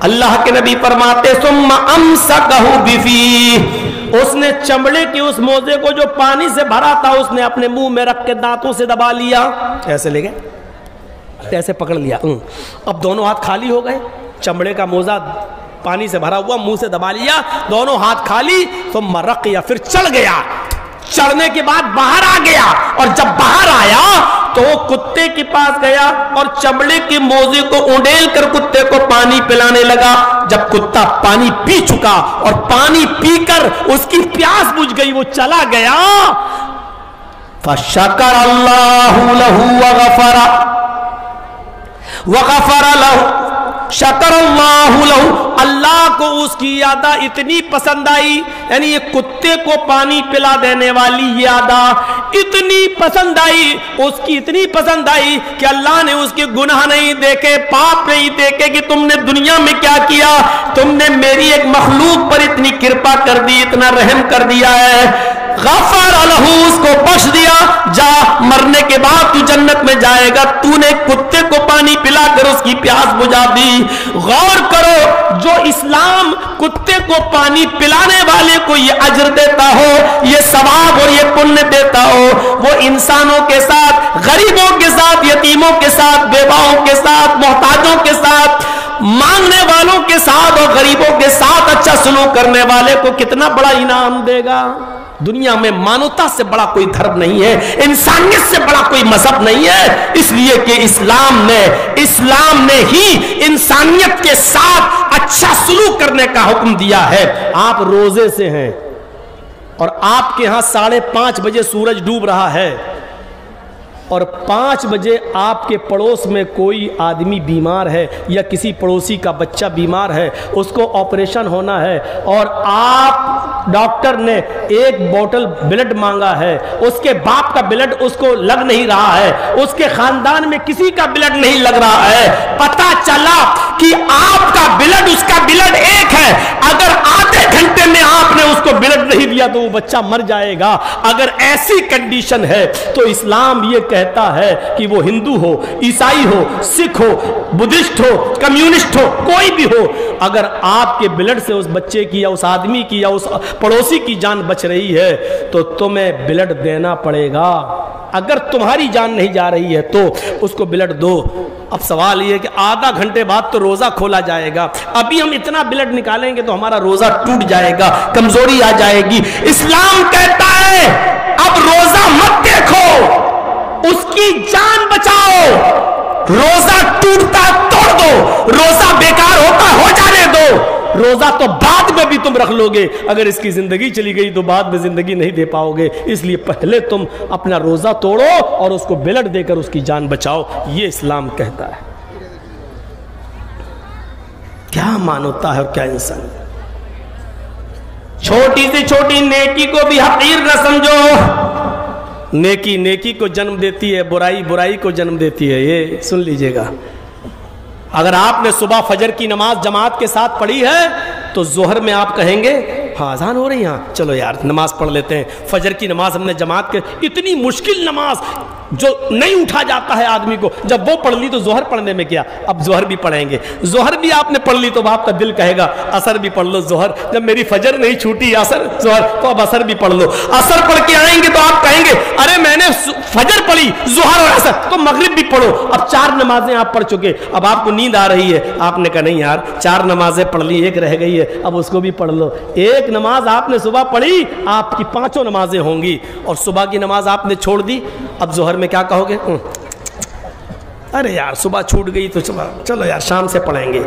اللہ کے نبی فرماتے ثم امسکہ بفیہ، اس نے چمڑے کے اس موزے کو جو پانی سے بھرا تھا اس نے اپنے منہ میں رکھ کے دانتوں سے دبا لیا، ایسے لے گئے ایسے پکڑ لیا، اب دونوں ہاتھ خالی ہو گئے، چمڑے کا موزہ پانی سے بھرا ہوا منہ سے دبا لیا، دونوں ہاتھ خالی، ثم رقیہ، پھر چڑھ گیا، چڑھنے کے بعد باہر آ گیا، اور جب باہر آیا تو وہ کتے کے پاس گیا اور چمڑے کے موزے کو اونڈیل کر کتے کو پانی پلانے لگا۔ جب کتا پانی پی چکا اور پانی پی کر اس کی پیاس بجھ گئی، وہ چلا گیا، فشکر اللہ لہ وغفر لہ، شکر اللہ لہ، اللہ کو اس کی ادا اتنی پسند آئی، یعنی یہ کتے کو پانی پلا دینے والی یہ ادا اتنی پسند آئی، اس کی اتنی پسند آئی کہ اللہ نے اس کے گناہ نہیں دیکھے، پاپ نہیں دیکھے کہ تم نے دنیا میں کیا کیا، تم نے میری ایک مخلوق پر اتنی کرپا کر دی، اتنا رحم کر دیا ہے، غفر لہ، اس کو بخش دیا، جا مرنے کے بعد تو جنت میں جائے گا، تو نے کتے کو پانی پلا کر اس کی پیاس بجھا دی۔ غور کرو، جو اسلام کتے کو پانی پلانے والے کو یہ اجر دیتا ہو، یہ ثواب اور یہ پنیہ دیتا ہو، وہ انسانوں کے ساتھ، غریبوں کے ساتھ، یتیموں کے ساتھ، بیواؤں کے ساتھ، محتاجوں کے ساتھ، مانگنے والوں کے ساتھ اور غریبوں کے ساتھ اچھا سلوک کرنے والے کو کتنا بڑا انعام دے گا۔ دنیا میں مانوتا سے بڑا کوئی دھرم نہیں ہے، انسانیت سے بڑا کوئی مذہب نہیں ہے، اس لیے کہ اسلام نے ہی انسانیت کے ساتھ اچھا سلوک کرنے کا حکم دیا ہے۔ آپ روزے سے ہیں اور آپ کے ہاں 5:30 بجے سورج ڈوب رہا ہے، اور 5 بجے آپ کے پڑوس میں کوئی آدمی بیمار ہے یا کسی پڑوسی کا بچہ بیمار ہے، اس کو آپریشن ہونا ہے، اور آپ ڈاکٹر نے ایک بوتل بلڈ مانگا ہے، اس کے باپ کا بلڈ اس کو لگ نہیں رہا ہے، اس کے خاندان میں کسی کا بلڈ نہیں لگ رہا ہے، پتہ چلا کہ آپ کا بلڈ اس کا بلڈ ایک ہے، اگر آدھے گھنٹے میں آپ نے اس کو بلڈ نہیں دیا تو وہ بچہ مر جائے گا۔ اگر ایسی کنڈیشن ہے تو اسلام یہ کہتا ہے کہ وہ ہندو ہو، عیسائی ہو، سکھ ہو، بدھسٹ ہو، کمیونسٹ ہو، کوئی بھی ہو، اگر آپ کے بلڈ سے اس بچے کی یا اس آدمی کی یا اس پڑوسی کی جان بچ رہی ہے تو تمہیں بلڈ دینا پڑے گا، اگر تمہاری جان نہیں جا رہی ہے تو اس کو بلڈ دو۔ اب سوال یہ ہے کہ آدھا گھنٹے بعد تو روزہ کھولا جائے گا، ابھی ہم اتنا بلڈ نکالیں گے تو ہمارا روزہ ٹوٹ جائے گا، کمزوری آ جائے گی۔ اسلام کہتا ہے اب روزہ مت دیکھو، اس کی جان بچاؤ، روزہ ٹوٹتا توڑ دو، روزہ بیکار ہوتا ہو جانے دو، روزہ تو بعد میں بھی تم رکھ لو گے، اگر اس کی زندگی چلی گئی تو بعد میں زندگی نہیں دے پاؤ گے، اس لیے پہلے تم اپنا روزہ توڑو اور اس کو بلڈ دے کر اس کی جان بچاؤ، یہ اسلام کہتا ہے۔ کیا مانوتا ہے اور کیا انسان، چھوٹی سے چھوٹی نیکی کو بھی حقیر نہ سمجھو، نیکی نیکی کو جنم دیتی ہے، برائی برائی کو جنم دیتی ہے، یہ سن لیجئے گا۔ اگر آپ نے صبح فجر کی نماز جماعت کے ساتھ پڑھی ہے تو ظہر میں آپ کہیں گے ہاں اذان ہو رہی ہے، ہاں چلو یار نماز پڑھ لیتے ہیں، فجر کی نماز ہم نے جماعت کے، اتنی مشکل نماز جو نہیں اٹھا جاتا ہے آدمی کو، جب وہ پڑھ لی تو ظہر پڑھنے میں کیا، اب ظہر بھی پڑھیں گے، ظہر بھی آپ نے پڑھ لی تو آپ کا دل کہے گا عصر بھی پڑھ لو، ظہر جب میری فجر نہیں چھوٹی عصر ظہر تو اب عصر بھی پڑھ لو، عصر پڑھ کے آئیں گے تو آپ کہیں گے ارے میں نے فجر پڑھی ظہر اور عصر تو مغرب بھی پڑھو، اب 4 نمازیں آپ پڑھ چکے، اب آپ کو نیند آ رہی ہے، آپ نے کہا نہیں یار 4 نمازیں پڑھ لی، ایک رہ گئی ہے اب اس کو بھی پڑھ لو، ایک نماز آپ نے صبح پڑھی آپ کی 5 نمازیں ہوں گی، اور صبح کی نماز آپ نے چھوڑ دی، اب ظہر میں کیا کہو گے، ارے یار صبح چھوٹ گئی تو چلو یار شام سے پڑھیں گے،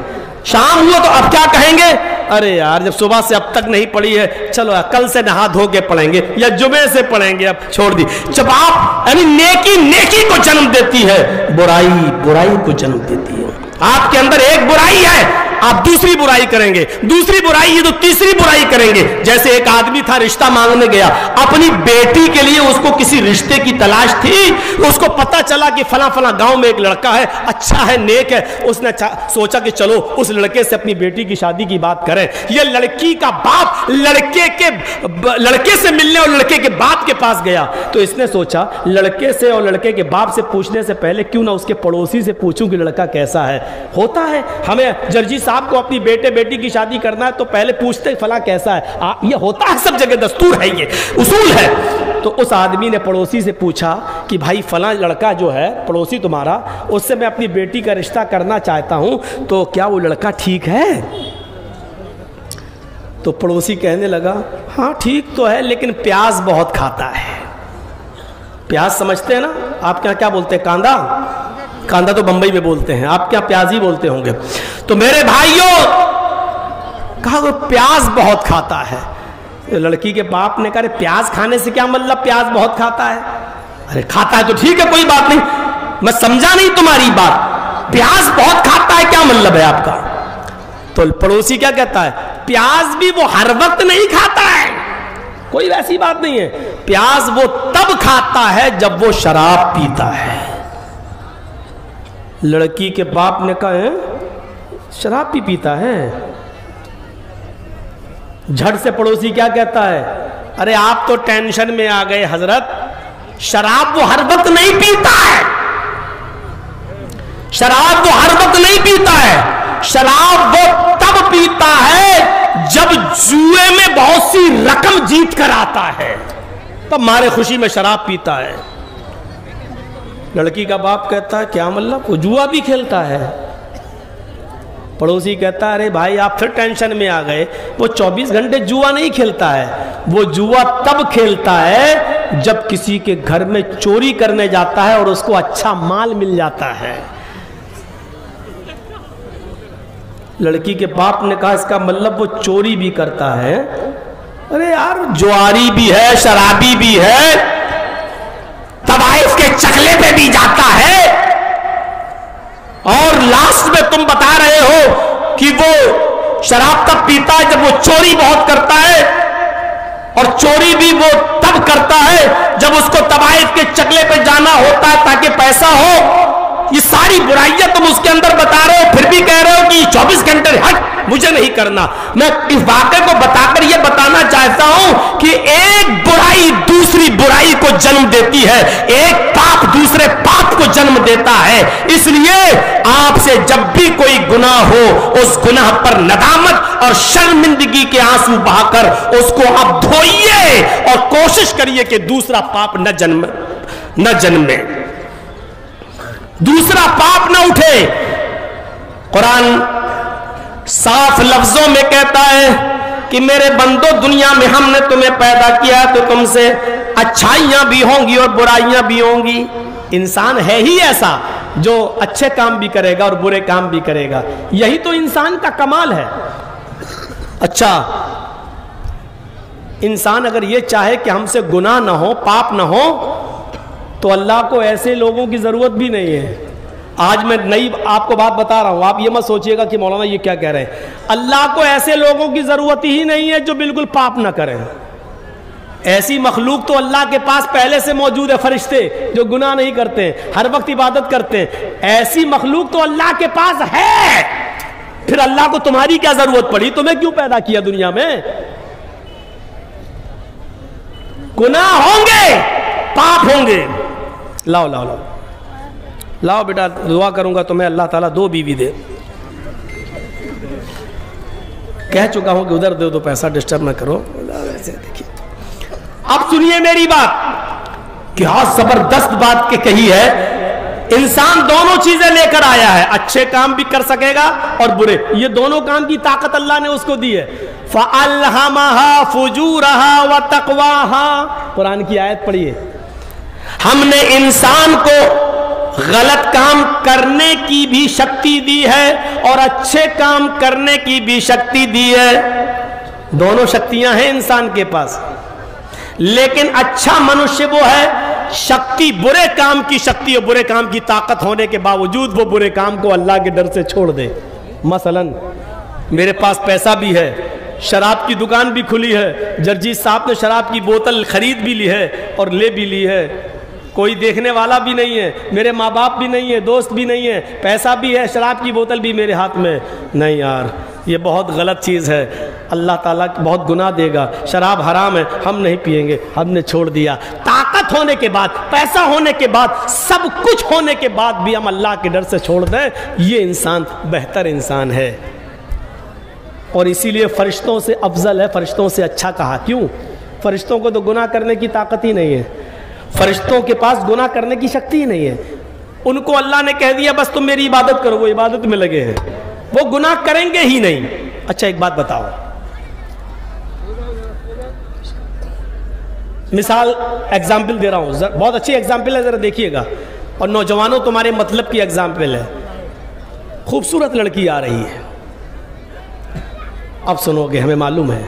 شام ہوا تو اب کیا کہیں گے، ارے یار جب صبح سے اب تک نہیں پڑھی ہے چلو یار کل سے نہا دھو کے پڑھیں گے یا جمعے سے پڑھیں گے، اب چھوڑ دی۔ جب آپ یعنی نیکی نیکی کو جنم دیتی ہے، برائی برائی کو جنم دیتی ہے، آپ کے اندر ایک برائی ہے آپ دوسری برائی کریں گے، دوسری برائی ہے تو تیسری برائی کریں گے، جیسے ایک آدمی تھا رشتہ مانگنے گیا، اپنی بیٹی کے لیے اس کو کسی رشتے کی تلاش تھی، اس کو پتا چلا کہ فلاں فلاں گاؤں میں ایک لڑکا ہے اچھا ہے نیک ہے، اس نے سوچا کہ چلو اس لڑکے سے اپنی بیٹی کی شادی کی بات کریں، یہ لڑکی کا باپ لڑکے سے ملنے اور لڑکے کے باپ کے پاس گیا تو اس نے سوچا لڑکے سے اور لڑکے کے باپ سے پوچھنے سے پہلے کیوں نہ اس کے پڑوسی سے پوچھوں کہ لڑکا کیسا ہے، ہوتا ہے ہمیں جرجی صاحب کو اپنی بیٹے بیٹی کی شادی کرنا ہے تو پہلے پوچھتے فلاں کیسا ہے. یہ ہوتا ہے سب جگہ, دستور ہے, یہ اصول ہے. تو اس آدمی نے پڑوسی سے پوچھا کہ بھائی فلاں لڑکا جو ہے پڑوسی تمہارا, اس سے میں اپنی بیٹی کا رشتہ کرنا چاہتا ہوں, تو کیا وہ لڑکا ٹھیک ہے؟ تو پڑوسی کہنے لگا ہاں ٹھیک تو ہے لیکن پیاز بہت کھاتا ہے. پیاز سمجھتے ہیں نا آپ کیا بولتے ہیں؟ کاندا. کاندا تو بمبئی میں بولتے ہیں, آپ کیا پیاز ہی بولتے ہوں گے. تو میرے بھائیوں کہا وہ پیاز بہت کھاتا ہے. لڑکی کے باپ نے کہا پیاز کھانے سے کیا مطلب پیاز بہت کھاتا ہے؟ ارے کھاتا ہے تو ٹھیک ہے کوئی بات نہیں, میں سمجھا نہیں تمہاری بات. پیاز بہت کھاتا ہے کیا مطلب ہے آپ کا؟ تو پڑوسی کیا کہتا ہے, پیاز بھی وہ ہر وقت نہیں کھاتا ہے, کوئی ویسی بات نہیں ہے. پیاز وہ تب کھاتا ہے جب وہ شراب پیتا ہے. لڑکی کے باپ نے کہا شراب بھی پیتا ہے؟ جھٹ سے پڑوسی کیا کہتا ہے, ارے آپ تو ٹینشن میں آ گئے حضرت, شراب وہ ہر وقت نہیں پیتا ہے. شراب وہ ہر وقت نہیں پیتا ہے, شراب وہ تب پیتا ہے جب جوئے میں بہت سی رقم جیت کر آتا ہے, تب مارے خوشی میں شراب پیتا ہے. لڑکی کا باپ کہتا ہے کیا مطلب, وہ جوا بھی کھیلتا ہے؟ پڑوسی کہتا ہے ارے بھائی آپ پھر ٹینشن میں آ گئے, وہ 24 گھنٹے جوا نہیں کھیلتا ہے, وہ جوا تب کھیلتا ہے جب کسی کے گھر میں چوری کرنے جاتا ہے اور اس کو اچھا مال مل جاتا ہے. لڑکی کے باپ نے کہا اس کا مطلب وہ چوری بھی کرتا ہے؟ ارے یار جواری بھی ہے, شرابی بھی ہے, طوائف کے چکلے پہ بھی جاتا ہے, اور لاسٹ میں تم بتا رہے ہو کہ وہ شراب تب پیتا ہے جب وہ چوری بہت کرتا ہے, اور چوری بھی وہ تب کرتا ہے جب اس کو طوائف کے چکلے پہ جانا ہوتا ہے تاکہ پیسہ ہو. یہ ساری برائیاں تم اس کے اندر بتا رہے ہو, پھر بھی کہہ رہے ہو کہ 24 گھنٹے ہٹ مجھے نہیں کرنا. میں اس واقعے کو بتا کر یہ بتانا چاہتا ہوں کہ ایک برائی دوسری برائی کو جنم دیتی ہے, ایک پاپ دوسرے پاپ کو جنم دیتا ہے. اس لیے آپ سے جب بھی کوئی گناہ ہو اس گناہ پر ندامت اور شرمندگی کے آنسو بہا کر اس کو اب دھوئیے اور کوشش کریے کہ دوسرا پاپ نہ جنمے, دوسرا پاپ نہ اٹھے. قرآن صاف لفظوں میں کہتا ہے کہ میرے بندو دنیا میں ہم نے تمہیں پیدا کیا تو تم سے اچھائیاں بھی ہوں گی اور برائیاں بھی ہوں گی. انسان ہے ہی ایسا جو اچھے کام بھی کرے گا اور برے کام بھی کرے گا, یہی تو انسان کا کمال ہے. اچھا انسان اگر یہ چاہے کہ ہم سے گناہ نہ ہو, پاپ نہ ہو, تو اللہ کو ایسے لوگوں کی ضرورت بھی نہیں ہے. آج میں نئی آپ کو بات بتا رہا ہوں, آپ یہ مت سوچئے گا کہ مولانا یہ کیا کہہ رہے ہیں. اللہ کو ایسے لوگوں کی ضرورت ہی نہیں ہے جو بالکل پاپ نہ کریں. ایسی مخلوق تو اللہ کے پاس پہلے سے موجود ہے, فرشتے جو گناہ نہیں کرتے ہیں, ہر وقت عبادت کرتے ہیں. ایسی مخلوق تو اللہ کے پاس ہے, پھر اللہ کو تمہاری کیا ضرورت پڑی, تمہیں کیوں پیدا کیا دنیا میں. گناہ ہوں گے, پاپ ہوں گے. لاؤ لاؤ لاؤ لاؤ بیٹا, دعا کروں گا تمہیں اللہ تعالیٰ 2 بیوی دے. کہہ چکا ہوں کہ ادھر دے دو پیسہ, ڈسٹرب نہ کرو. اب سنیے میری بات, کیا زبردست بات کے کہی ہے. انسان دونوں چیزیں لے کر آیا ہے, اچھے کام بھی کر سکے گا اور برے, یہ دونوں کام کی طاقت اللہ نے اس کو دی ہے. فَأَلْهَمَهَا فُجُورَهَا وَتَقْوَاهَا, قرآن کی آیت پڑھیے. ہم نے انسان کو غلط کام کرنے کی بھی شکتی دی ہے اور اچھے کام کرنے کی بھی شکتی دی ہے. دونوں شکتیاں ہیں انسان کے پاس, لیکن اچھا منشیہ وہ ہے شکتی برے کام کی شکتی اور برے کام کی طاقت ہونے کے باوجود وہ برے کام کو اللہ کے ڈر سے چھوڑ دے. مثلا میرے پاس پیسہ بھی ہے, شراب کی دکان بھی کھلی ہے, جرجیت صاحب نے شراب کی بوتل خرید بھی لی ہے اور لے بھی لی ہے, کوئی دیکھنے والا بھی نہیں ہے, میرے ماں باپ بھی نہیں ہے, دوست بھی نہیں ہے, پیسہ بھی ہے, شراب کی بوتل بھی میرے ہاتھ میں نہیں. یار یہ بہت غلط چیز ہے, اللہ تعالیٰ بہت گناہ دے گا. شراب حرام ہے, ہم نہیں پیئیں گے, ہم نے چھوڑ دیا. طاقت ہونے کے بعد, پیسہ ہونے کے بعد, سب کچھ ہونے کے بعد بھی ہم اللہ کے ڈر سے چھوڑ دیں, یہ انسان بہتر انسان ہے. اور اسی لیے فرشتوں سے افضل ہے، فرشتوں سے اچھا کہا. کیوں؟ فرشتوں کو تو گناہ کرنے کی طاقت ہی نہیں ہے، فرشتوں کے پاس گناہ کرنے کی شکتی ہی نہیں ہے. ان کو اللہ نے کہہ دیا بس تم میری عبادت کرو، وہ عبادت میں لگے ہیں، وہ گناہ کریں گے ہی نہیں. اچھا ایک بات بتاؤ، مثال ایگزامپل دے رہا ہوں، بہت اچھی ایگزامپل ہے، ذرا دیکھیے گا. اور نوجوانوں تمہارے مطلب کی ایگزامپل ہے. خوبصورت لڑکی آ رہی ہے، اب سنو گے، ہمیں معلوم ہے.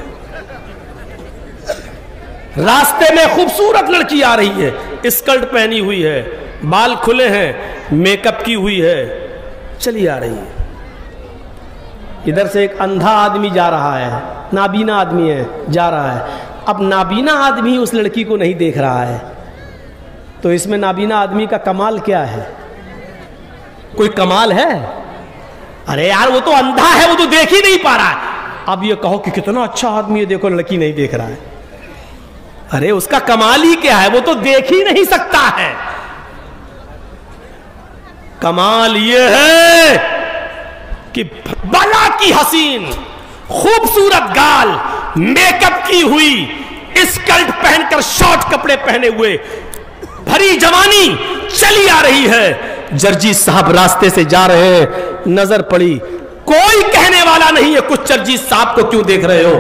راستے میں خوبصورت لڑکی آ رہی ہے، اسکرٹ پہنی ہوئی ہے، بال کھلے ہیں، میک اپ کی ہوئی ہے، چلی آ رہی ہے. ادھر سے ایک اندھا آدمی جا رہا ہے، نابینا آدمی ہے، جا رہا ہے. اب نابینا آدمی اس لڑکی کو نہیں دیکھ رہا ہے، تو اس میں نابینا آدمی کا کمال کیا ہے؟ کوئی کمال ہے؟ ارے یار وہ تو اندھا ہے، وہ تو دیکھ ہی نہیں پا رہا ہے. اب یہ کہو کہ کتنا اچھا آدمی ہے، دیکھو لڑکی نہیں دیکھ رہا ہے. ارے اس کا کمال ہی کیا ہے؟ وہ تو دیکھ ہی نہیں سکتا ہے. کمال یہ ہے کہ بلا کی حسین، خوبصورت گال، میک اپ کی ہوئی، اسکرٹ پہن کر شارٹ کپڑے پہنے ہوئے، بھری جوانی چلی آ رہی ہے. جرجیت صاحب راستے سے جا رہے ہیں، نظر پڑی، کوئی کہنے والا نہیں ہے کچھ جرجیت صاحب کو کیوں دیکھ رہے ہو.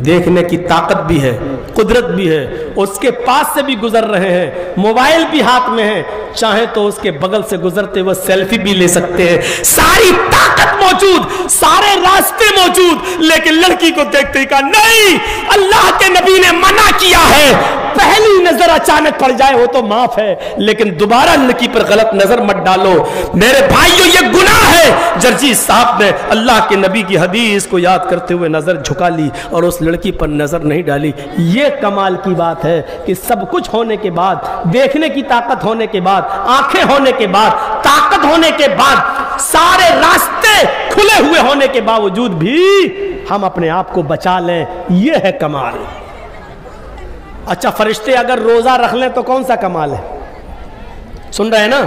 دیکھنے کی طاقت بھی ہے، قدرت بھی ہے. اس کے پاس سے بھی گزر رہے ہیں، موبائل بھی ہاتھ میں ہے، چاہے تو اس کے بغل سے گزرتے ہوئے سیلفی بھی لے سکتے ہیں. ساری طاقت موجود، سارے راستے موجود، لیکن لڑکی کو دیکھتے ہی کہا نہیں، اللہ کے نبی نے منع کیا ہے. پہلی نظر اچانک پڑ جائے وہ تو معاف ہے، لیکن دوبارہ لڑکی پر غلط نظر مت ڈالو. میرے بھائیو یہ گناہ ہے. جرجیت صاحب نے اللہ کے نبی کی حدیث کو یاد کرتے ہوئے نظر جھکا لی اور اس لڑکی پر نظر نہیں ڈالی. یہ کمال کی بات ہے کہ سب کچھ ہونے کے بعد، دیکھنے کی طاقت ہونے کے بعد، آنکھیں ہونے کے بعد، طاقت ہونے کے بعد، سارے راستے کھلے ہوئے ہونے کے باوجود بھی ہم اپنے آپ کو بچا لیں. یہ ہے کمال. اچھا فرشتے اگر روزہ رکھ لیں تو کون سا کمال ہے؟ سن رہے ہیں نا؟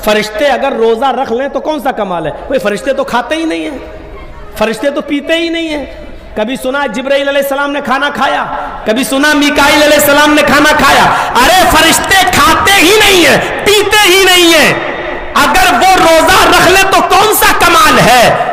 فرشتے اگر روزہ رکھ لیں تو کون سا کمال ہے؟ وہ فرشتے تو کھاتے ہی نہیں ہیں، فرشتے تو پیتے ہی نہیں ہیں. کبھی سنا جبرائیل علیہ السلام نے کھانا کھایا؟ کبھی سنا میکائیل علیہ السلام نے کھانا کھایا؟ ارے فرشتے کھاتے ہی نہیں ہیں، پیتے ہی نہیں ہیں. اگر وہ روزہ رکھ لیں تو کون سا کمال ہے؟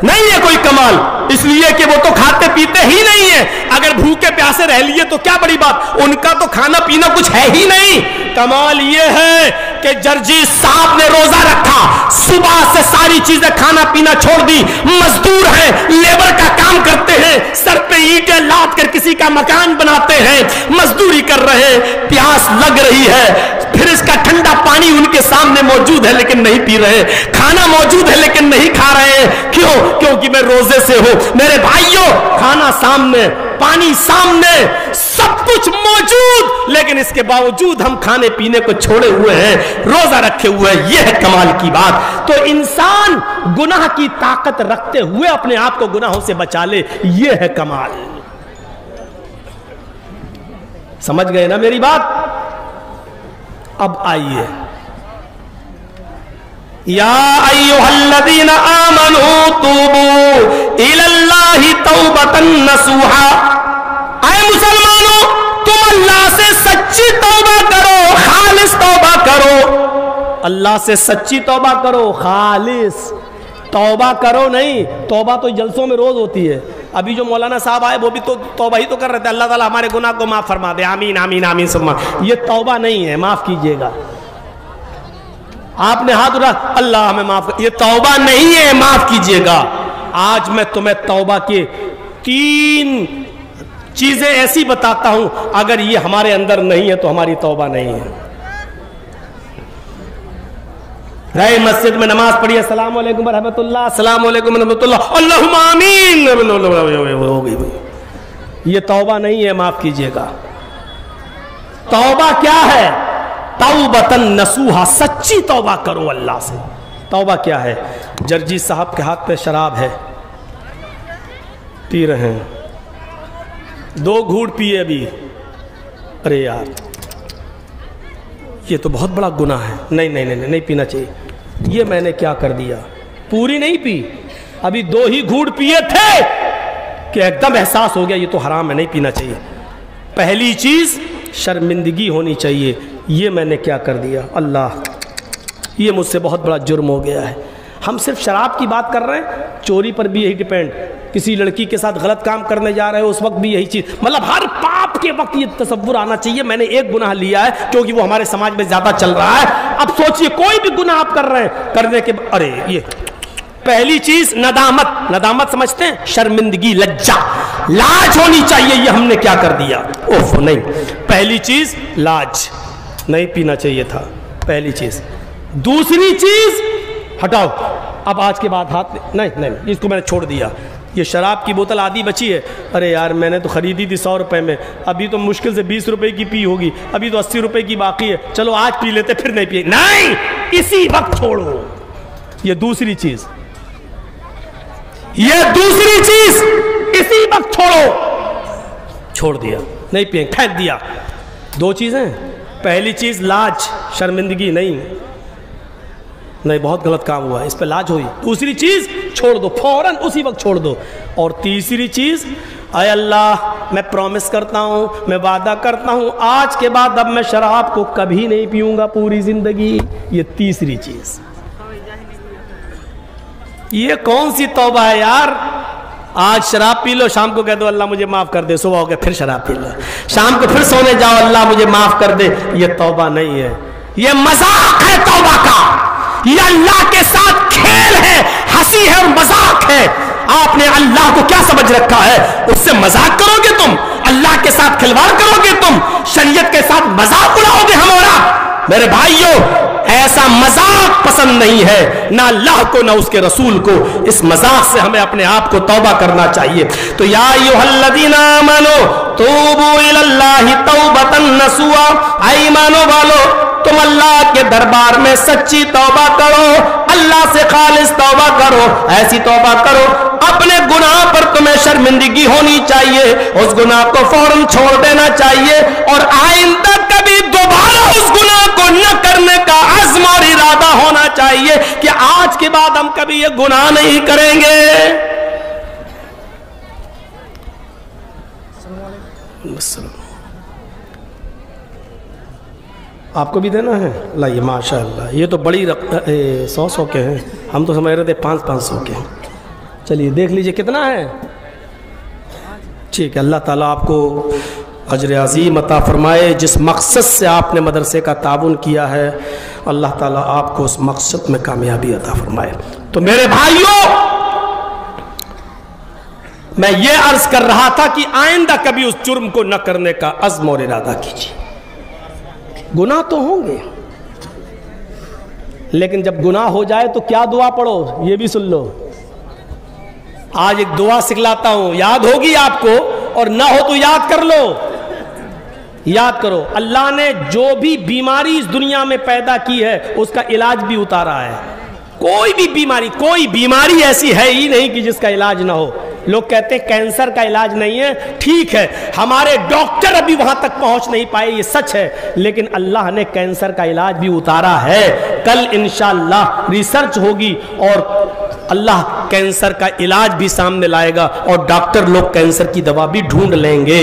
نہیں ہے کوئی کمال، اس لیے کہ وہ تو کھاتے پیتے ہی نہیں ہیں. اگر بھوکے پیاسے رہ لیے تو کیا بڑی بات، ان کا تو کھانا پینا کچھ ہے ہی نہیں. کمال یہ ہے کہ جرجیت صاحب نے روزہ رکھا، صبح سے ساری چیزیں کھانا پینا چھوڑ دی، مزدور ہیں، لیبر کا کام کرتے ہیں، سر پہ اینٹیں لاد کر کسی کا مکان بناتے ہیں، مزدوری کر رہے ہیں، پیاس لگ رہی ہے، پھر اس کا ٹھنڈا پانی ان کے سامنے موجود ہے لیکن نہیں پی رہے، کھانا موجود ہے لیکن نہیں کھا رہے. کیوں؟ کیونکہ میں روزے سے ہوں. میرے بھائیوں کھانا سامنے، پانی سامنے، سب کچھ موجود، لیکن اس کے باوجود ہم کھانے پینے کو چھوڑے ہوئے ہیں، روزہ رکھے ہوئے ہیں. یہ ہے کمال کی بات. تو انسان گناہ کی طاقت رکھتے ہوئے اپنے آپ کو گناہوں سے بچا لے، یہ ہے کمال. سمجھ گئے نا میری بات؟ اب آئیے، یا ایھا الذین آمنوا توبوا الی اللہ توبۃ نصوحا. اے مسلمانوں تم اللہ سے سچی توبہ کرو، خالص توبہ کرو. اللہ سے سچی توبہ کرو، خالص توبہ کرو. نہیں توبہ تو جلسوں میں روز ہوتی ہے. ابھی جو مولانا صاحب آئے وہ بھی تو توبہ ہی تو کر رہے تھے، اللہ تعالیٰ ہمارے گناہ کو معاف فرما دے، آمین آمین آمین ثم. یہ توبہ نہیں ہے، معاف کیجئے گا. آپ نے ہاتھ اٹھا اللہ ہمیں معاف کر، یہ توبہ نہیں ہے، معاف کیجئے گا. آج میں تمہیں توبہ کے 3 چیزیں ایسی بتاتا ہوں، اگر یہ ہمارے اندر نہیں ہے تو ہماری توبہ نہیں ہے. گئے مسجد میں نماز پڑھی، السلام علیکم ورحمۃ اللہ، السلام علیکم ورحمۃ اللہ، اللہم آمین، ہو گئی. یہ توبہ نہیں ہے، معاف کیجئے گا. توبہ کیا ہے؟ توبۃ نصوحا، سچی توبہ کرو اللہ سے. توبہ کیا ہے؟ جرجیت صاحب کے ہاتھ پہ شراب ہے، پی رہے ہیں، 2 گھونٹ پیے ابھی. ارے یار یہ تو بہت بڑا گناہ ہے، نہیں نہیں نہیں نہیں پینا چاہیے. یہ میں نے کیا کر دیا؟ پوری نہیں پی، ابھی 2 ہی گھونٹ پیے تھے کہ ایک دم احساس ہو گیا یہ تو حرام ہے, نہیں پینا چاہیے. پہلی چیز شرمندگی ہونی چاہیے, یہ میں نے کیا کر دیا, اللہ یہ مجھ سے بہت بڑا جرم ہو گیا ہے. ہم صرف شراب کی بات کر رہے ہیں, چوری پر بھی یہی ڈیپینڈ, کسی لڑکی کے ساتھ غلط کام کرنے جا رہے ہیں اس وقت بھی یہی چیز, مطلب ہر پاپ کے وقت یہ تصور آنا چاہیے میں نے ایک گناہ لیا ہے کیونکہ وہ ہمارے سماج میں زیادہ چل رہا ہے. اب سوچئے کوئی بھی گناہ آپ کر رہے ہیں, کرنے کے ارے یہ پہلی چیز ندامت, ندامت سمجھتے ہیں, شرمندگی, لجا, لاج ہونی چاہیے یہ ہم نے کیا کر دیا, اوف نہیں. پہلی چیز لاج, نہیں پینا چاہیے تھا, پہلی چیز. دوسری چیز ہٹاؤ, اب آج کے بعد ہاتھ نہیں, اس کو میں نے چھوڑ دیا. یہ شراب کی بوتل آدھی بچی ہے, ارے یار میں نے تو خریدی تھی 100 روپے میں, ابھی تو مشکل سے 20 روپے کی پی ہوگی, ابھی تو 80 روپے کی باقی ہے, چلو آج پی لیتے پھر نہیں پیے, نہیں, اسی وقت چھوڑو. یہ دوسری چیز, یہ دوسری چیز, اسی وقت چھوڑ دیا, نہیں پیے, پھینک دیا. 2 چیزیں, پہلی چیز لاج, شرمندگی, نہیں بہت غلط کام ہوا ہے, اس پہ لاج ہوئی. دوسری چیز چھوڑ دو, فوراً اسی وقت چھوڑ دو. اور تیسری چیز, اے اللہ میں پرومس کرتا ہوں, میں وعدہ کرتا ہوں آج کے بعد اب میں شراب کو کبھی نہیں پیوں گا پوری زندگی. یہ تیسری چیز. یہ کون سی توبہ ہے یار, آج شراب پی لو, شام کو کہہ دو اللہ مجھے معاف کر دے, صبح ہو گیا پھر شراب پی لو, شام کو پھر سونے جاؤ اللہ مجھے معاف کر دے. یہ توبہ نہیں ہے, یہ مذاق ہے توبہ کا, یہ اللہ کے ساتھ کھیل ہے, ہنسی ہے اور مذاق ہے. آپ نے اللہ کو کیا سمجھ رکھا ہے, اس سے مذاق کرو گے تم, اللہ کے ساتھ کھلواڑ کرو گے تم, شریعت کے ساتھ مذاق اڑاؤ گے ہمارا. میرے بھائیوں ایسا مذاق پسند نہیں ہے, نہ اللہ کو نہ اس کے رسول کو. اس مذاق سے ہمیں اپنے آپ کو توبہ کرنا چاہیے. تو یا ایھا الذین آمنوا توبوا الی اللہ توبۃ نصوحا, ایمانو والو تم اللہ کے دربار میں سچی توبہ کرو, اللہ سے خالص توبہ کرو, ایسی توبہ کرو اپنے گناہ پر تمہیں شرمندگی ہونی چاہیے, اس گناہ کو فوراً چھوڑ دینا چاہیے, اور آئندہ کبھی دوبارہ اس گناہ کو نہ کرنے کا عزم اور ارادہ ہونا چاہیے کہ آج کے بعد ہم کبھی یہ گناہ نہیں کریں گے. آپ کو بھی دینا ہے, لائیے ماشاء اللہ, یہ تو بڑی 100 کے ہیں, ہم تو سمجھ رہے تھے 500 کے ہیں. چلیے دیکھ لیجئے کتنا ہے, ٹھیک ہے. اللہ تعالیٰ آپ کو اجر عظیم عطا فرمائے. جس مقصد سے آپ نے مدرسے کا تعاون کیا ہے اللہ تعالیٰ آپ کو اس مقصد میں کامیابی عطا فرمائے. تو میرے بھائیوں میں یہ عرض کر رہا تھا کہ آئندہ کبھی اس جرم کو نہ کرنے کا عزم اور ارادہ کیجیے. گناہ تو ہوں گے, لیکن جب گناہ ہو جائے تو کیا دعا پڑھو یہ بھی سن لو. آج ایک دعا سکھلاتا ہوں, یاد ہوگی آپ کو, اور نہ ہو تو یاد کر لو. یاد کرو, اللہ نے جو بھی بیماری اس دنیا میں پیدا کی ہے اس کا علاج بھی اتارا ہے. کوئی بھی بیماری, کوئی بیماری ایسی ہے ہی نہیں کہ جس کا علاج نہ ہو. لوگ کہتے ہیں کینسر کا علاج نہیں ہے, ٹھیک ہے ہمارے ڈاکٹر ابھی وہاں تک پہنچ نہیں پائے, یہ سچ ہے, لیکن اللہ نے کینسر کا علاج بھی اتارا ہے. کل انشاءاللہ ریسرچ ہوگی اور اللہ کینسر کا علاج بھی سامنے لائے گا, اور ڈاکٹر لوگ کینسر کی دوا بھی ڈھونڈ لیں گے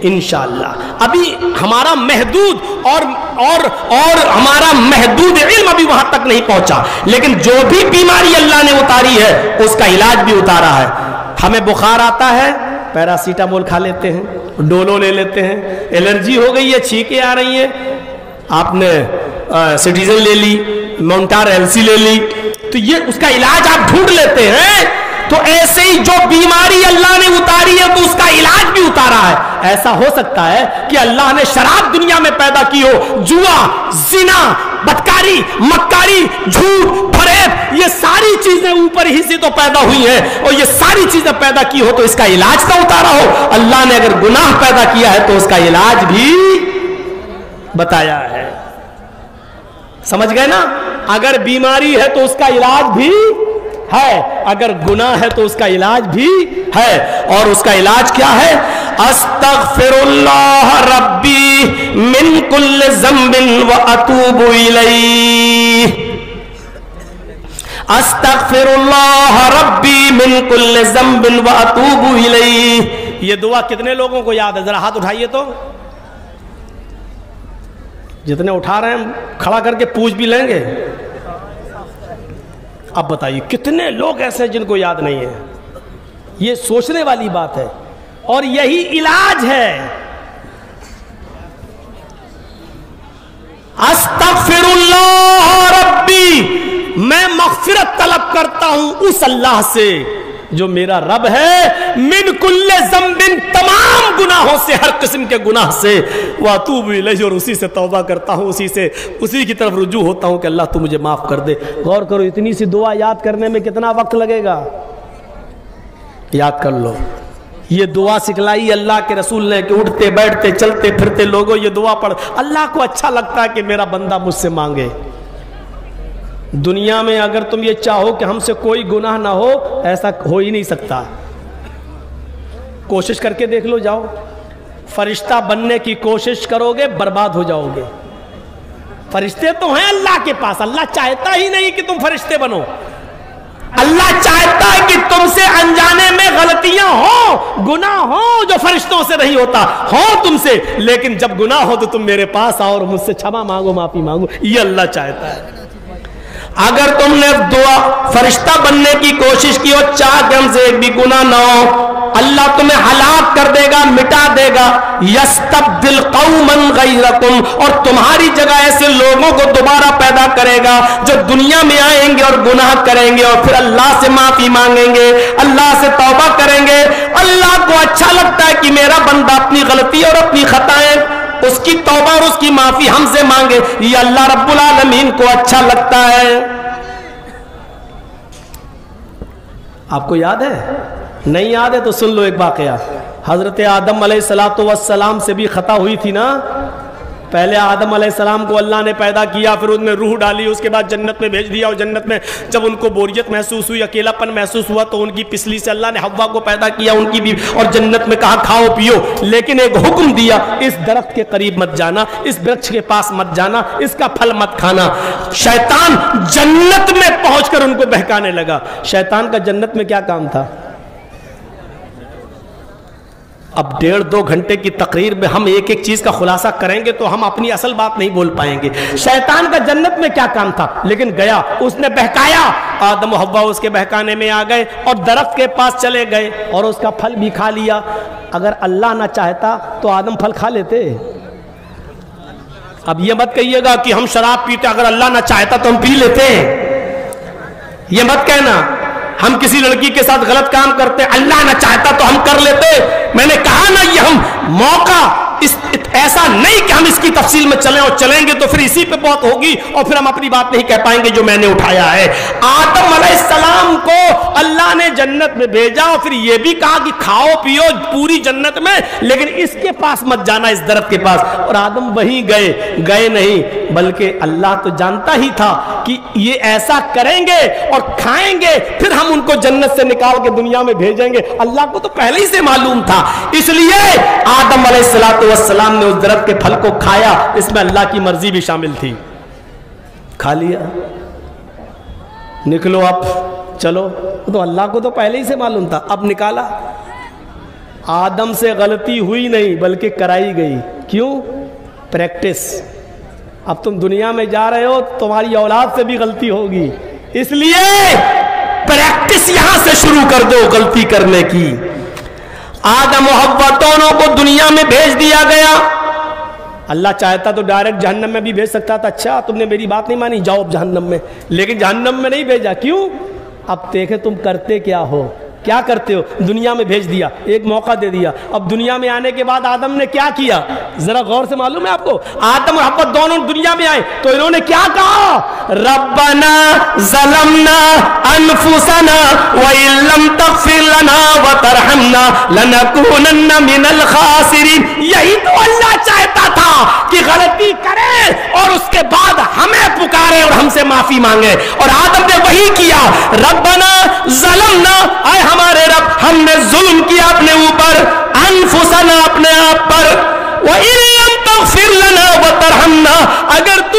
انشاءاللہ. ابھی ہمارا محدود اور ہمارا محدود علم ابھی وہاں تک نہیں پہنچا, لیکن جو بھی بیماری اللہ نے اتاری ہے اس کا علاج بھی اتارا ہے. ہمیں بخار آتا ہے, پیراسیٹامول کھا لیتے ہیں, ڈولو لے لیتے ہیں. الرجی ہو گئی ہے, چھینکیں آ رہی ہیں, آپ نے سٹیزن لے لی, مونٹار ایلسی لے لی, تو یہ اس کا علاج آپ ڈھونڈ لیتے ہیں. تو ایسے ہی جو بیماری اللہ نے اتاری ہے تو اس کا علاج بھی اتارا ہے. ایسا ہو سکتا ہے کہ اللہ نے شراب دنیا میں پیدا کی ہو, جوا, زنا, بدکاری, مکاری, جھوٹ, فریب, یہ ساری چیزیں اوپر ہی سے تو پیدا ہوئی ہیں, اور یہ ساری چیزیں پیدا کی ہو تو اس کا علاج نہ اتارا ہو. اللہ نے اگر گناہ پیدا کیا ہے تو اس کا علاج بھی بتایا ہے. سمجھ گئے نا, اگر بیماری ہے تو اس کا علاج بھی ہے, اگر گناہ ہے تو اس کا علاج بھی ہے. اور اس کا علاج کیا ہے؟ استغفر اللہ ربی من کل ذنب واتوب الیہ. استغفر اللہ ربی من کل ذنب واتوب الیہ. یہ دعا کتنے لوگوں کو یاد ہے؟ ذرا ہاتھ اٹھائیے تو. جتنے اٹھا رہے ہیں کھڑا کر کے پوچھ بھی لیں گے. اب بتائیے کتنے لوگ ایسے ہیں جن کو یاد نہیں ہے؟ یہ سوچنے والی بات ہے اور یہی علاج ہے. استغفر اللہ ربی، میں مغفرت طلب کرتا ہوں اس اللہ سے جو میرا رب ہے، من کل ذنب، تمام گناہوں سے، ہر قسم کے گناہ سے، واتوب الیہ، اور اسی سے توبہ کرتا ہوں، اسی کی طرف رجوع ہوتا ہوں کہ اللہ تو مجھے معاف کر دے. غور کرو اتنی سی دعا یاد کرنے میں کتنا وقت لگے گا؟ یاد کر لو. یہ دعا سکھلائی اللہ کے رسول نے کہ اٹھتے بیٹھتے چلتے پھرتے لوگوں یہ دعا پڑھ. اللہ کو اچھا لگتا ہے کہ میرا بندہ مجھ سے مانگے. دنیا میں اگر تم یہ چاہو کہ ہم سے کوئی گناہ نہ ہو، ایسا ہو ہی نہیں سکتا. کوشش کر کے دیکھ لو. جاؤ فرشتہ بننے کی کوشش کرو گے برباد ہو جاؤ گے. فرشتے تو ہیں اللہ کے پاس، اللہ چاہتا ہی نہیں کہ تم فرشتے بنو. اللہ چاہتا ہے کہ تم سے انجانے میں غلطیاں ہوں، گناہ ہوں جو فرشتوں سے نہیں ہوتا، ہو تم سے، لیکن جب گناہ ہو تو تم میرے پاس آؤ اور مجھ سے چھما مانگو، معافی مانگو. یہ اللہ چاہتا ہے. اگر تم نے دعا فرشتہ بننے کی کوشش کی اور چاہ کہ ہم سے ایک بھی گناہ نہ ہو، اللہ تمہیں ہلاک کر دے گا، مٹا دے گا. یستبدل قوما غیرکم، اور تمہاری جگہ ایسے لوگوں کو دوبارہ پیدا کرے گا جو دنیا میں آئیں گے اور گناہ کریں گے اور پھر اللہ سے معافی مانگیں گے، اللہ سے توبہ کریں گے. اللہ کو اچھا لگتا ہے کہ میرا بندہ اپنی غلطی اور اپنی خطائیں، اس کی توبہ اور اس کی معافی ہم سے مانگے. یہ اللہ رب العالمین کو اچھا لگتا ہے. آپ کو یاد ہے؟ نہیں یاد ہے تو سن لو ایک واقعہ. حضرت آدم علیہ السلام سے بھی خطا ہوئی تھی نا. پہلے آدم علیہ السلام کو اللہ نے پیدا کیا، پھر ان میں روح ڈالی، اس کے بعد جنت میں بھیج دیا، اور جنت میں جب ان کو بوریت محسوس ہوئی، اکیلا پن محسوس ہوا، تو ان کی پسلی سے اللہ نے حوا کو پیدا کیا، ان کی بھی، اور جنت میں کہا کھاؤ پیو، لیکن ایک حکم دیا، اس درخت کے قریب مت جانا، اس درخت کے پاس مت جانا، اس کا پھل مت کھانا. شیطان جنت میں پہنچ کر ان کو بہکانے لگا. شیطان کا جنت میں کیا کام تھا؟ اب 1.5-2 گھنٹے کی تقریر میں ہم ایک ایک چیز کا خلاصہ کریں گے تو ہم اپنی اصل بات نہیں بول پائیں گے. شیطان کا جنت میں کیا کام تھا؟ لیکن گیا، اس نے بہکایا. آدم و حوا اس کے بہکانے میں آ گئے اور درخت کے پاس چلے گئے اور اس کا پھل بھی کھا لیا. اگر اللہ نہ چاہتا تو آدم پھل کھا لیتے. اب یہ مت کہیے گا کہ ہم شراب پیتے، اگر اللہ نہ چاہتا تو ہم پی لیتے. یہ مت کہنا. ہم کسی لڑکی کے ساتھ غلط کام کرتے، اللہ نہ چاہتا تو ہم کر لیتے. میں نے کہا نا، یہ ہم موقع ایسا نہیں کہ ہم اس کی تفصیل میں چلیں، اور چلیں گے تو پھر اسی پہ بہت ہوگی اور پھر ہم اپنی بات نہیں کہہ پائیں گے جو میں نے اٹھایا ہے. آدم علیہ السلام کو اللہ نے جنت میں بھیجا اور پھر یہ بھی کہا کہ کھاؤ پیو پوری جنت میں، لیکن اس کے پاس مت جانا، اس درخت کے پاس. اور آدم وہیں گئے نہیں، بلکہ اللہ تو جانتا ہی تھا کہ یہ ایسا کریں گے اور کھائیں گے، پھر ہم ان کو جنت سے نکال کے دنیا میں بھیجیں گے. اللہ کو تو پہلے ہی سے معلوم تھا، اس لیے آدم علیہ السلام نے اس درخت کے پھل کو کھایا. اس میں اللہ کی مرضی بھی شامل تھی. کھا لیا، نکلو اب چلو، تو اللہ کو تو پہلے ہی سے معلوم تھا. اب نکالا. آدم سے غلطی ہوئی نہیں بلکہ کرائی گئی. کیوں؟ پریکٹس. اب تم دنیا میں جا رہے ہو، تمہاری اولاد سے بھی غلطی ہوگی، اس لیے پریکٹس یہاں سے شروع کر دو غلطی کرنے کی. آدم و حوا دونوں کو دنیا میں بھیج دیا گیا. اللہ چاہتا تو ڈائریکٹ جہنم میں بھی بھیج سکتا تھا. اچھا تم نے میری بات نہیں مانی، جاؤ اب جہنم میں، لیکن جہنم میں نہیں بھیجا. کیوں؟ اب دیکھیں تم کرتے کیا ہو، کیا کرتے ہو. دنیا میں بھیج دیا، ایک موقع دے دیا. اب دنیا میں آنے کے بعد آدم نے کیا کیا؟ ذرا غور سے معلوم ہے آپ کو. آدم اور حوا دونوں دنیا میں آئے تو انہوں نے کیا کہا؟ ربنا ظلمنا انفسنا وان لم تغفر لنا وترحمنا لنكونن من الخاسرین. یہی تو اللہ چاہتا تھا کہ غلطی کرے اور اس کے بعد ہمیں پکارے اور ہم سے معافی مانگے. اور آدم نے وہی کیا. ربنا ظلمنا، اے ہمارے رب ہم نے ظلم کیا اپنے اوپر، انفسنا اپنے آپ پر، وَإِن لَمْ تَغْفِرْ لَنَا وَتَرْحَمْنَا، اگر تو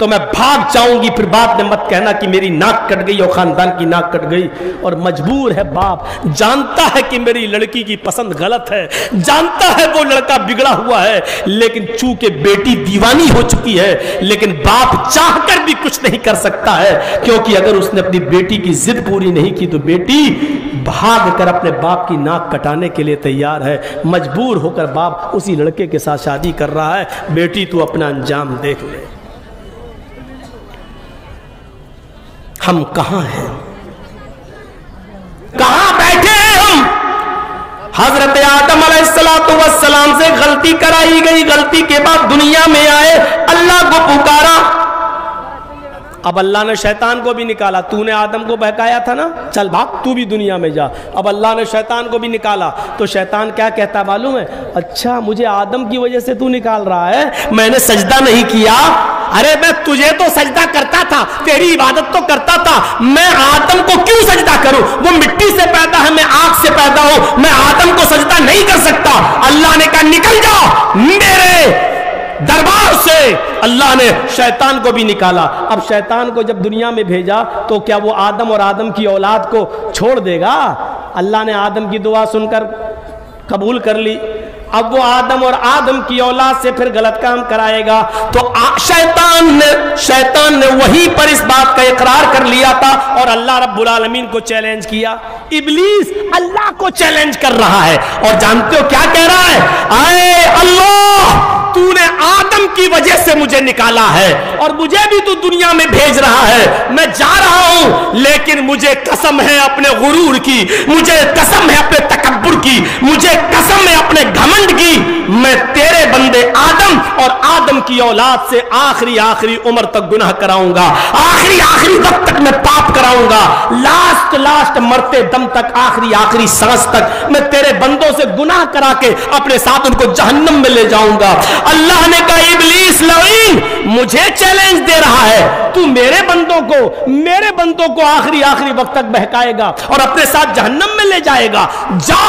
تو میں بھاگ جاؤں گی، پھر بعد میں مت کہنا کہ میری ناک کٹ گئی اور خاندان کی ناک کٹ گئی۔ اور مجبور ہے باپ، جانتا ہے کہ میری لڑکی کی پسند غلط ہے، جانتا ہے وہ لڑکا بگڑا ہوا ہے، لیکن چونکہ بیٹی دیوانی ہو چکی ہے، لیکن باپ چاہ کر بھی کچھ نہیں کر سکتا ہے، کیونکہ اگر اس نے اپنی بیٹی کی ضد پوری نہیں کی تو بیٹی بھاگ کر اپنے باپ کی ناک کٹانے کے لیے تیار ہے۔ مجبور ہو کر باپ اسی لڑکے کے ساتھ شادی کر رہا ہے۔ بیٹی تو اپنا انجام دیکھ لے۔ ہم کہاں ہیں؟ کہاں بیٹھے ہیں ہم؟ حضرت آدم علیہ السلام سے غلطی کرائی گئی، غلطی کے بعد دنیا میں آئے، اللہ کو پکارا، اب اللہ نے شیطان کو بھی نکالا۔ تو نے آدم کو بہکایا تھا نا، چل بھاگ تو بھی دنیا میں جا۔ اب اللہ نے شیطان کو بھی نکالا تو شیطان کیا کہتا معلوم ہے؟ اچھا مجھے آدم کی وجہ سے تو نکال رہا ہے، میں نے سجدہ نہیں کیا، ارے میں تجھے تو سجدہ کرتا تھا، تیری عبادت تو کرتا تھا، میں آدم کو کیوں سجدہ کروں؟ وہ مٹی سے پیدا ہے، میں آگ سے پیدا ہوں، میں آدم کو سجدہ نہیں کر سکتا۔ اللہ نے کہا نکل جا میرے دربار سے۔ اللہ نے شیطان کو بھی نکالا۔ اب شیطان کو جب دنیا میں بھیجا تو کیا وہ آدم اور آدم کی اولاد کو چھوڑ دے گا؟ اللہ نے آدم کی دعا سن کر قبول کر لی، اب وہ آدم اور آدم کی اولاد سے پھر غلط کام کرائے گا۔ تو شیطان نے وہی پر اس بات کا اقرار کر لیا تھا اور اللہ رب العالمین کو چیلنج کیا۔ ابلیس اللہ کو چیلنج کر رہا ہے اور جانتے ہو کیا کہہ رہا ہے؟ اے اللہ تو نے آدم کی وجہ سے مجھے نکالا ہے اور مجھے بھی تو دنیا میں بھیج رہا ہے، میں جا رہا ہوں، لیکن مجھے قسم ہے اپنے غرور کی، مجھے قسم ہے اپنے تکبر کی، مجھے قسم ہے اپنے گھمنڈ کی، میں تیرے بندے آدم اور آدم کی اولاد سے آخری عمر تک گناہ کراؤں گا، آخری وقت تک میں پاپ کراؤں گا، لاسٹ مرتے دم تک، آخری سانس تک میں تیرے بندوں سے گناہ کرا کے اپنے ساتھ ان کو جہنم میں لے جاؤں گا۔ اللہ نے کہا ابلیس لعین مجھے چیلنج دے رہا ہے، تو میرے بندوں کو آخری وقت تک بہکائے گا اور اپنے ساتھ جہنم میں لے جائے گا، جا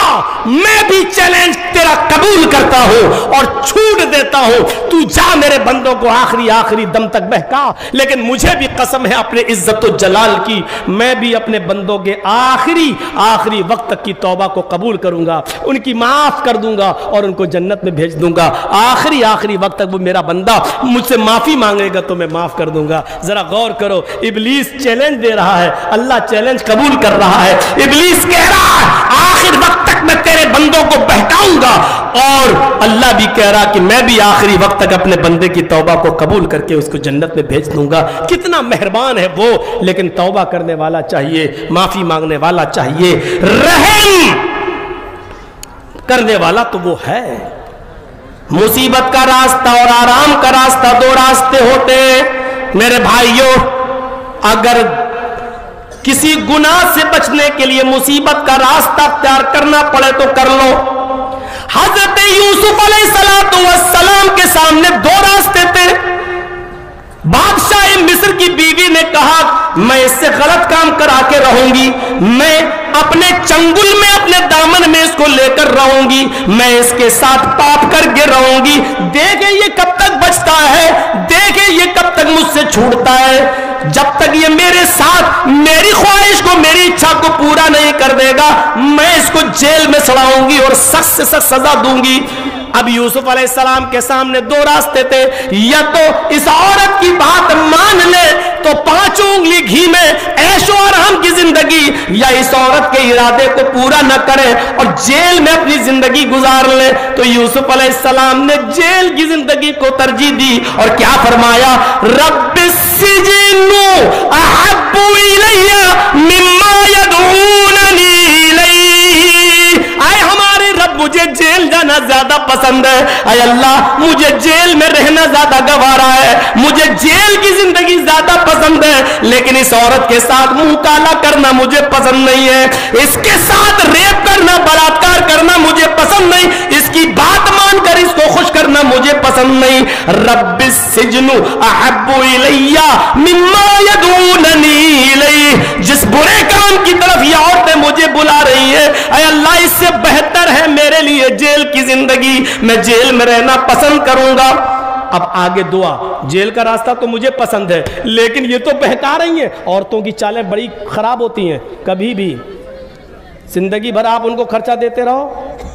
میں بھی چیلنج تیرا قبول کرتا ہوں اور چھوٹ دیتا ہوں، تو جا میرے بندوں کو آخری دم تک بہکا، لیکن مجھے بھی قسم ہے اپنے عزت و جلال کی، میں بھی اپنے بندوں کے آخری وقت تک کی توبہ کو قبول کروں گا، ان کی معاف کر دوں گا اور ان کو جنت میں بھیج دوں گا، آخری وقت تک وہ میرا بندہ مجھ سے معافی مانگے گا تو میں معاف کر دوں گا۔ ذرا غور کرو، ابلیس چیلنج دے رہا ہے، اللہ چیلنج قبول کر رہا ہے۔ ابلیس کہہ رہا ہے آخر وقت تک میں تیرے بندوں کو بہکاؤں گا، اور اللہ بھی کہہ رہا کہ میں بھی آخری وقت تک اپنے بندے کی توبہ کو قبول کر کے اس کو جنت میں بھیج دوں گا۔ کتنا مہربان ہے وہ، لیکن توبہ کرنے والا چاہیے، معافی مانگنے والا چاہیے، رحم کرنے والا تو وہ ہے۔ مصیبت کا راستہ اور آرام کا راستہ دو راستے ہوتے ہیں میرے بھائیوں، اگر کسی گناہ سے بچنے کے لیے مصیبت کا راستہ اختیار کرنا پڑے تو کر لو۔ حضرت یوسف علیہ السلام کے سامنے دو راستے تھے۔ بادشاہ مصر کی بیوی نے کہا میں اس سے غلط کام کرا کے رہوں گی، میں اپنے چنگل میں اپنے دامن میں اس کو لے کر رہوں گی، میں اس کے ساتھ پاپ کر کے رہوں گی، دیکھیں یہ کب تک بچتا ہے، دیکھیں یہ کب تک مجھ سے چھوٹتا ہے، جب تک یہ میرے ساتھ میری خواہش کو، میری اچھا کو پورا نہیں کر دے گا، میں اس کو جیل میں سڑاؤں گی اور سخت سے سخت سزا دوں گی۔ اب یوسف علیہ السلام کے سامنے دو راستے تھے، یا تو اس عورت کی بات مان لے تو 5 انگلی گھی میں عیش و آرام کی زندگی، یا اس عورت کے ارادے کو پورا نہ کرے اور جیل میں اپنی زندگی گزار لے۔ تو یوسف علیہ السلام نے جیل کی زندگی کو ترجیح دی اور کیا فرمایا؟ رب السجن احب الی مما یدعوننی الیہ، اے ہمارے رب مجھے جیل جانا زیادہ پسند ہے، اے اللہ مجھے جیل میں رہنا زیادہ گوارا ہے، مجھے جیل کی زندگی زیادہ پسند ہے، لیکن اس عورت کے ساتھ منہ کالا کرنا مجھے پسند نہیں ہے، اس کے ساتھ ریپ کرنا، بلاತ್ಕಾರ کرنا مجھے پسند نہیں، اس کی بات مان کر اس کو خوش کرنا مجھے پسند نہیں۔ رب السجن احب الی مما یدعوننی الیہ، جس برے کام کی طرف یہ عورتیں مجھے بلا رہی ہیں، اے اللہ اس سے بہتر ہے میرے لیے جیل کی زندگی، میں جیل میں رہنا پسند کروں گا۔ اب آگے دعا. جیل کا راستہ تو مجھے پسند ہے لیکن یہ تو بہکا رہی ہیں. عورتوں کی چالیں بڑی خراب ہوتی ہیں. کبھی بھی زندگی بھر آپ ان کو خرچہ دیتے رہو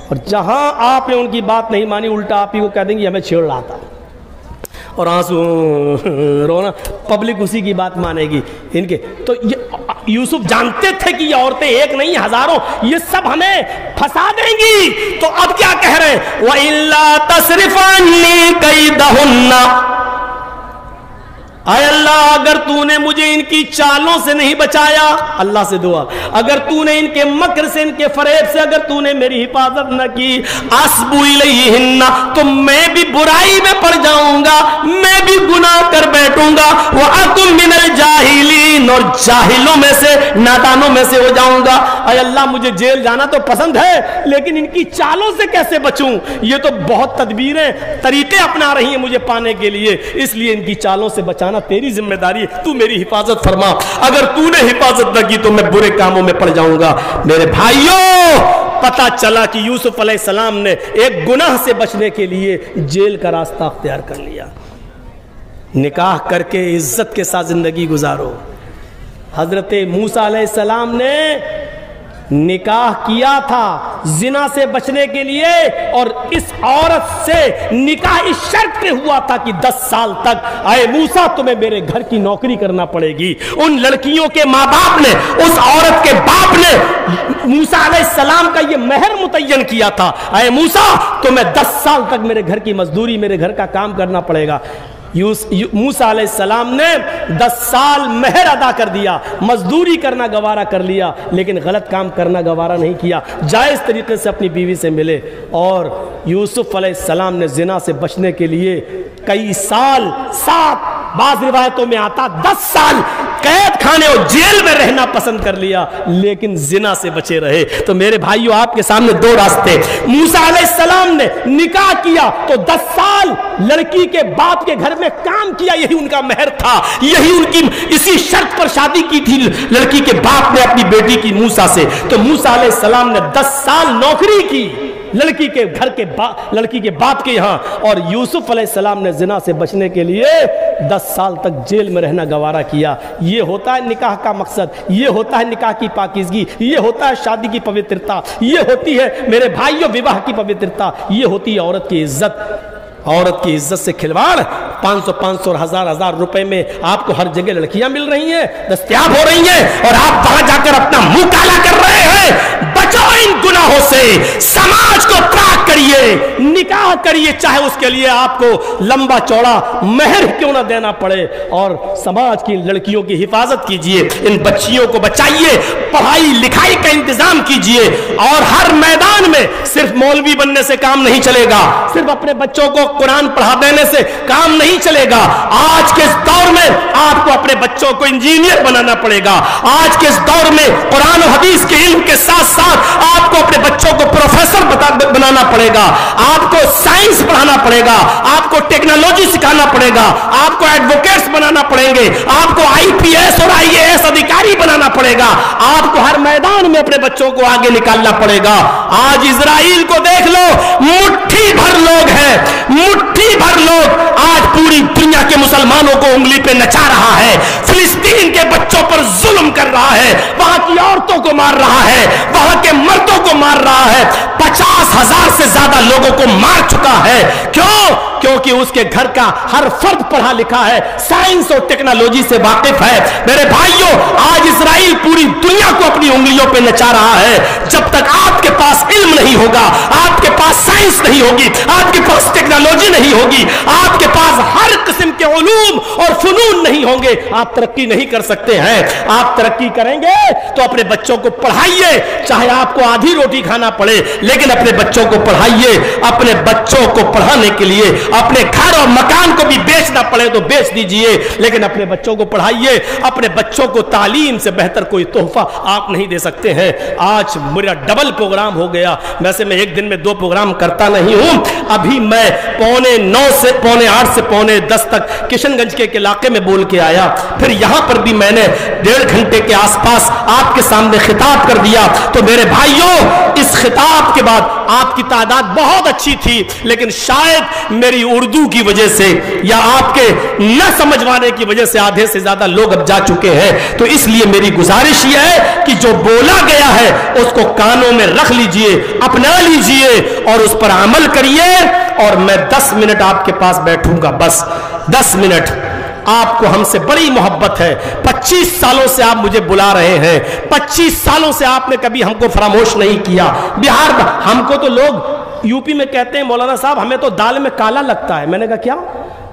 اور جہاں آپ نے ان کی بات نہیں مانی الٹا آپ ہی کو کہہ دیں گے ہمیں چھیڑ رہا تھا اور آنسو رونا. پبلک اسی کی بات مانے گی ان کے. تو یوسف جانتے تھے کہ یہ عورتیں ایک نہیں ہزاروں یہ سب ہمیں پھنسا دیں گی. تو اب کیا کہہ رہے ہیں وَإِلَّا تَصْرِفْ عَنِّي كَيْدَهُنَّ. اے اللہ اگر تو نے مجھے ان کی چالوں سے نہیں بچایا, اللہ سے دعا, اگر تو نے ان کے مکر سے ان کے فریب سے اگر تو نے میری حفاظت نہ کی, اَسْبُ إِلَيْهِنَّ تو میں بھی برائی میں پڑ جاؤں گا, میں بھی گناہ کر بیٹھوں گا. وَأَكُن مِّنَ الْجَاهِلِينَ اور جاہلوں میں سے نادانوں میں سے ہو جاؤں گا. اے اللہ مجھے جیل جانا تو پسند ہے لیکن ان کی چالوں سے کیسے بچوں؟ یہ تو بہت تدبیریں طریقے اپنا رہی ہیں مجھے پانے کے لیے, اس لیے ان کی چالوں سے بچانا تیری ذمہ داری ہے. تو میری حفاظت فرما, اگر تو نے حفاظت نہ کی تو میں برے کاموں میں پڑ جاؤں گا. میرے بھائیوں پتا چلا کہ یوسف علیہ السلام نے ایک گناہ سے بچنے کے لیے جیل کا راستہ اختیار کر لیا. نکاح کر کے عزت کے ساتھ زندگی گزارو. حضرت موسیٰ علیہ السلام نے نکاح کیا تھا زنا سے بچنے کے لیے اور اس عورت سے نکاح اس شرط پہ ہوا تھا کہ 10 سال تک اے موسیٰ تمہیں میرے گھر کی نوکری کرنا پڑے گی. ان لڑکیوں کے ماں باپ نے, اس عورت کے باپ نے موسیٰ علیہ السلام کا یہ مہر متعین کیا تھا, اے موسیٰ تمہیں 10 سال تک میرے گھر کی مزدوری میرے گھر کا کام کرنا پڑے گا. موسیٰ علیہ السلام نے 10 سال مہر ادا کر دیا, مزدوری کرنا گوارا کر لیا لیکن غلط کام کرنا گوارا نہیں کیا, جائز طریقے سے اپنی بیوی سے ملے. اور یوسف علیہ السلام نے زنا سے بچنے کے لیے کئی سال, 7 بعض روایتوں میں آتا 10 سال قید خانے اور جیل میں رہنا پسند کر لیا لیکن زنا سے بچے رہے. تو میرے بھائیو آپ کے سامنے 2 راستے. موسیٰ علیہ السلام نے نکاح کیا تو 10 سال لڑکی کے باپ کے گھر میں کام کیا, یہی ان کا مہر تھا, یہی ان کی اسی شرط پر شادی کی تھی لڑکی کے باپ نے اپنی بیٹی کی موسیٰ سے. تو موسیٰ علیہ السلام نے 10 سال نوکری کی لڑکی کے گھر کے لڑکی کے باپ کے یہاں, اور یوسف علیہ السلام نے زنا سے بچنے کے لیے 10 سال تک جیل میں رہنا گوارا کیا. یہ ہوتا ہے نکاح کا مقصد, یہ ہوتا ہے نکاح کی پاکیزگی, یہ ہوتا ہے شادی کی پوترتا, یہ ہوتی ہے میرے بھائیوں وواہ کی پوترتا, یہ ہوتی ہے عورت کی عزت. عورت کی عزت سے کھلواڑ 500 اور 1000 روپے میں آپ کو ہر جگہ لڑکیاں مل رہی ہیں, دستیاب ہو رہی ہیں اور آپ وہاں جا کر اپنا منہ کالا کر رہے ہیں. بچو ان گناہوں سے, سماج کو پاک کریے, نکاح کریے چاہے اس کے لیے آپ کو لمبا چوڑا مہر کیوں نہ دینا پڑے, اور سماج کی لڑکیوں کی حفاظت کیجئے, ان بچیوں کو بچائیے, پڑھائی لکھائی کا انتظام کیجئے. اور ہر میدان میں صرف مولوی بننے سے کام نہیں چلے گا, صرف اپنے بچوں کو قرآن پڑھا دینے سے کام نہیں چلے گا. آج کے اس دور میں آپ کو اپنے بچوں کو انجینئر بنانا پڑے گا. آج کے اس دور میں قرآن و حدیث کے علم کے ساتھ ساتھ آپ کو اپنے بچوں کو پروفیسر بنانا پڑے گا, آپ کو سائنس پڑھانا پڑے گا, آپ کو ٹیکنالوجی سکھانا پڑے گا, آپ کو ایڈوکیٹس بنانا پڑیں گے, آپ کو IPS اور IAS ادھیکاری بنانا پڑے گا, آپ کو ہر میدان میں اپنے بچوں کو آگے نکالنا پڑے گا. آج اسرائیل کو دیکھ لو, مٹھی بھر لوگ ہیں, مٹھی بھر لوگ آج پوری دنیا کے مسلمانوں کو انگلی پہ نچا رہا ہے, فلسطین کے بچوں پر ظلم کر رہا ہے, وہاں کی عورتوں کو مار رہا ہے, وہاں کے مردوں کو مار رہا ہے, 50,000 سے زیادہ لوگوں کو مار چکا ہے. کیوں؟ کیونکہ اس کے گھر کا ہر فرد پڑھا لکھا ہے, سائنس اور ٹیکنالوجی سے واقف ہے. میرے بھائیوں آج اسرائیل پوری دنیا کو اپنی انگلیوں پہ نچا رہا ہے. جب تک آپ کے پاس علم نہیں ہوگا, آپ کے پاس سائنس نہیں ہوگی, آپ کے پاس ٹیکنالوجی نہیں ہوگی, آپ کے پاس ہر قسم کے علوم اور فنون نہیں ہوں گے, آپ ترقی نہیں کر سکتے ہیں. آپ ترقی کریں گے تو اپنے بچوں کو پڑھائیے, چاہے آپ کو آدھی روٹی کھانا پڑے لیکن اپنے بچوں کو پڑھائیے. اپنے بچوں کو پڑھانے کے لیے اپنے گھر اور مکان کو بھی بیچنا پڑے تو بیچ دیجئے, لیکن اپنے بچوں کو پڑھائیے. اپنے بچوں کو تعلیم سے بہتر کوئی تحفہ آپ نہیں دے سکتے ہیں. آج میرا ڈبل پروگرام ہو گیا, ویسے میں ایک دن میں 2 پروگرام کرتا نہیں ہوں. ابھی میں 7:45 سے 8:45 سے 9:10 تک کشن گنج کے علاقے میں بول کے آیا, پھر یہاں پر بھی میں نے 1.5 گھنٹے کے آس پاس آپ کے سامنے خطاب کر دیا. تو میرے بھائیوں اس خطاب کے بعد آپ کی تعداد بہت اچھی تھی، لیکن شاید میری اردو کی وجہ سے یا آپ کے نہ سمجھوانے کی وجہ سے آدھے سے زیادہ لوگ اب جا چکے ہیں. تو اس لیے میری گزارش یہ ہے کہ جو بولا گیا ہے اس کو کانوں میں رکھ لیجئے، اپنا لیجئے اور اس پر عمل کریے. اور میں 10 منٹ آپ کے پاس بیٹھوں گا، بس 10 منٹ. آپ کو ہم سے بڑی محبت ہے، 25 سالوں سے آپ مجھے بلا رہے ہیں، 25 سالوں سے آپ نے کبھی ہم کو فراموش نہیں کیا. بہار ہم کو تو لوگ یو پی میں کہتے ہیں مولانا صاحب ہمیں تو دال میں کالا لگتا ہے. میں نے کہا کیا؟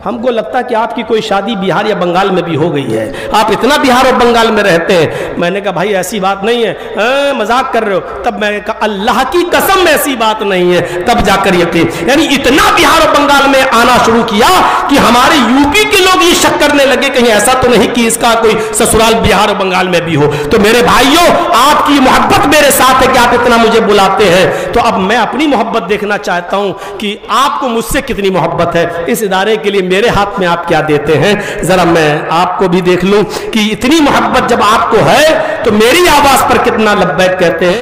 ہم کو لگتا ہے کہ آپ کی کوئی شادی بہار یا بنگال میں بھی ہو گئی ہے، آپ اتنا بہار اور بنگال میں رہتے ہیں. میں نے کہا بھائی ایسی بات نہیں ہے، مذاق کر رہے ہو. تب میں نے کہا اللہ کی قسم ایسی بات نہیں ہے. تب جا کر یقین، یعنی اتنا بہار اور بنگال میں آنا شروع کیا کہ ہمارے یو پی کے لوگ یہ شک کرنے لگے کہیں ایسا تو نہیں کہ اس کا کوئی سسرال بہار اور بنگال میں بھی ہو. تو میرے بھائیوں، آپ کی محبت میرے ساتھ ہے کہ آپ اتنا مجھے بلاتے ہیں. تو اب میں اپنی محبت دیکھنا چاہتا ہوں کہ آپ کو مجھ سے کتنی محبت ہے. اس ادارے کے لیے میرے ہاتھ میں آپ کیا دیتے ہیں، ذرا میں آپ کو بھی دیکھ لوں کہ اتنی محبت جب آپ کو ہے تو میری آواز پر کتنا لبیک کہتے ہیں.